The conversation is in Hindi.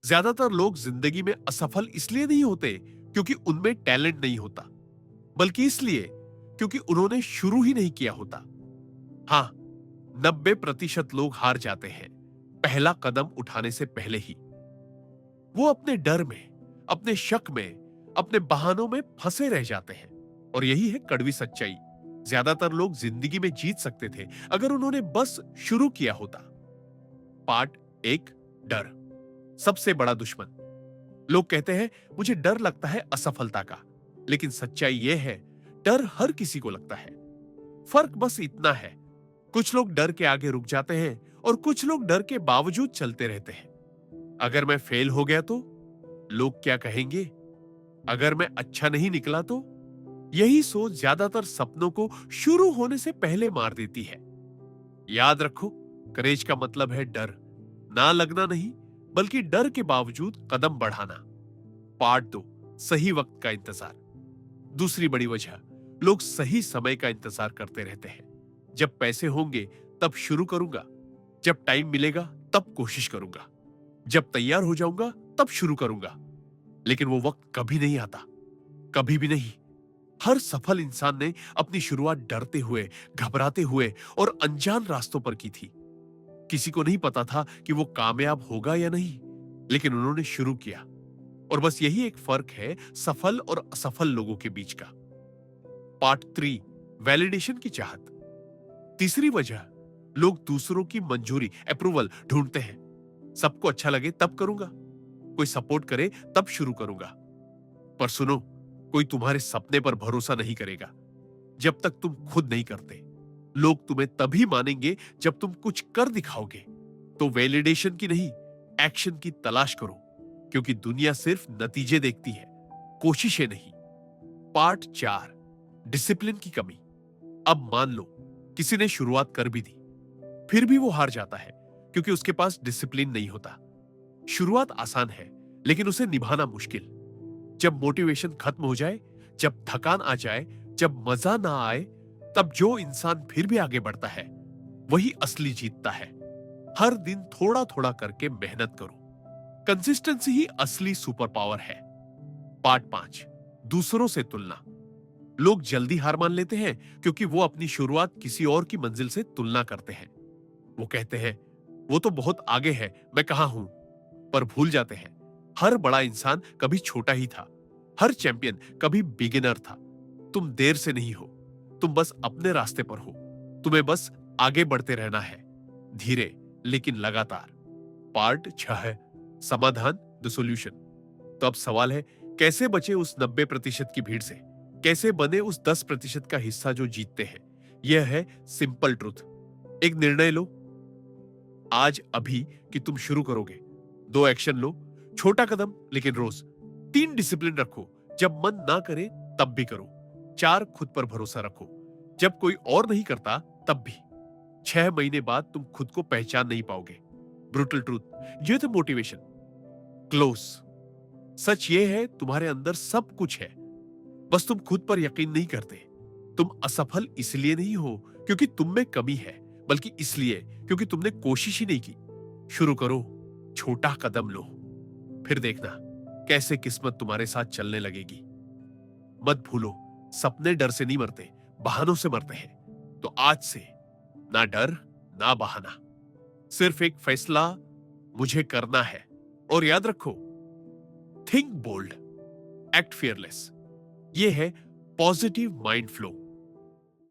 ज्यादातर लोग जिंदगी में असफल इसलिए नहीं होते क्योंकि उनमें टैलेंट नहीं होता, बल्कि इसलिए क्योंकि उन्होंने शुरू ही नहीं किया होता। हाँ, 90% लोग हार जाते हैं पहला कदम उठाने से पहले ही। वो अपने डर में, अपने शक में, अपने बहानों में फंसे रह जाते हैं। और यही है कड़वी सच्चाई। ज्यादातर लोग जिंदगी में जीत सकते थे अगर उन्होंने बस शुरू किया होता। पार्ट एक, डर, सबसे बड़ा दुश्मन। लोग कहते हैं मुझे डर लगता है असफलता का, लेकिन सच्चाई यह है डर हर किसी को लगता है। फर्क बस इतना है, कुछ लोग डर के आगे रुक जाते हैं और कुछ लोग डर के बावजूद चलते रहते हैं। अगर मैं फेल हो गया तो लोग क्या कहेंगे? अगर मैं अच्छा नहीं निकला तो? यही सोच ज्यादातर सपनों को शुरू होने से पहले मार देती है। याद रखो, करेज का मतलब है डर, ना लगना नहीं, बल्कि डर के बावजूद कदम बढ़ाना। पार्ट दो, सही वक्त का इंतजार। दूसरी बड़ी वजह, लोग सही समय का इंतजार करते रहते हैं। जब पैसे होंगे तब शुरू करूंगा, जब टाइम मिलेगा तब कोशिश करूंगा, जब तैयार हो जाऊंगा तब शुरू करूंगा। लेकिन वो वक्त कभी नहीं आता, कभी भी नहीं। हर सफल इंसान ने अपनी शुरुआत डरते हुए, घबराते हुए और अनजान रास्तों पर की थी। किसी को नहीं पता था कि वो कामयाब होगा या नहीं, लेकिन उन्होंने शुरू किया। और बस यही एक फर्क है सफल और असफल लोगों के बीच का। पार्ट 3, वैलिडेशन की चाहत। तीसरी वजह, लोग दूसरों की मंजूरी, अप्रूवल ढूंढते हैं। सबको अच्छा लगे तब करूंगा, कोई सपोर्ट करे तब शुरू करूंगा। पर सुनो, कोई तुम्हारे सपने पर भरोसा नहीं करेगा जब तक तुम खुद नहीं करते। लोग तुम्हें तभी मानेंगे जब तुम कुछ कर दिखाओगे। तो वैलिडेशन की नहीं, एक्शन की तलाश करो, क्योंकि दुनिया सिर्फ नतीजे देखती है, कोशिशें नहीं। पार्ट 4, डिसिप्लिन की कमी। अब मान लो किसी ने शुरुआत कर भी दी, फिर भी वो हार जाता है क्योंकि उसके पास डिसिप्लिन नहीं होता। शुरुआत आसान है, लेकिन उसे निभाना मुश्किल। जब मोटिवेशन खत्म हो जाए, जब थकान आ जाए, जब मजा ना आए, तब जो इंसान फिर भी आगे बढ़ता है वही असली जीतता है। हर दिन थोड़ा थोड़ा करके मेहनत करो। कंसिस्टेंसी ही असली सुपर पावर है। पार्ट 5, दूसरों से तुलना। लोग जल्दी हार मान लेते हैं क्योंकि वो अपनी शुरुआत किसी और की मंजिल से तुलना करते हैं। वो कहते हैं वो तो बहुत आगे है, मैं कहां हूं। पर भूल जाते हैं हर बड़ा इंसान कभी छोटा ही था, हर चैंपियन कभी बिगिनर था। तुम देर से नहीं हो, तुम बस अपने रास्ते पर हो। तुम्हें बस आगे बढ़ते रहना है, धीरे लेकिन लगातार। पार्ट 6, समाधान, द सॉल्यूशन। तो अब सवाल है, कैसे बचे उस 90% की भीड़ से? कैसे बने उस 10% का हिस्सा जो जीतते हैं? यह है सिंपल ट्रुथ। एक निर्णय लो आज, अभी, कि तुम शुरू करोगे। 2 एक्शन लो, छोटा कदम लेकिन रोज। 3 डिसिप्लिन रखो, जब मन ना करे तब भी करो। 4 खुद पर भरोसा रखो, जब कोई और नहीं करता तब भी। 6 महीने बाद तुम खुद को पहचान नहीं पाओगे। ब्रूटल ट्रूथ, ये तो मोटिवेशन क्लोज। सच ये है, तुम्हारे अंदर सब कुछ है, बस तुम खुद पर यकीन नहीं करते। तुम असफल इसलिए नहीं हो क्योंकि तुम में कमी है, बल्कि इसलिए क्योंकि तुमने कोशिश ही नहीं की। शुरू करो, छोटा कदम लो, फिर देखना कैसे किस्मत तुम्हारे साथ चलने लगेगी। मत भूलो, सपने डर से नहीं मरते, बहानों से मरते हैं। तो आज से ना डर ना बहाना, सिर्फ एक फैसला, मुझे करना है। और याद रखो, थिंक बोल्ड, एक्ट फियरलेस। ये है पॉजिटिव माइंड फ्लो।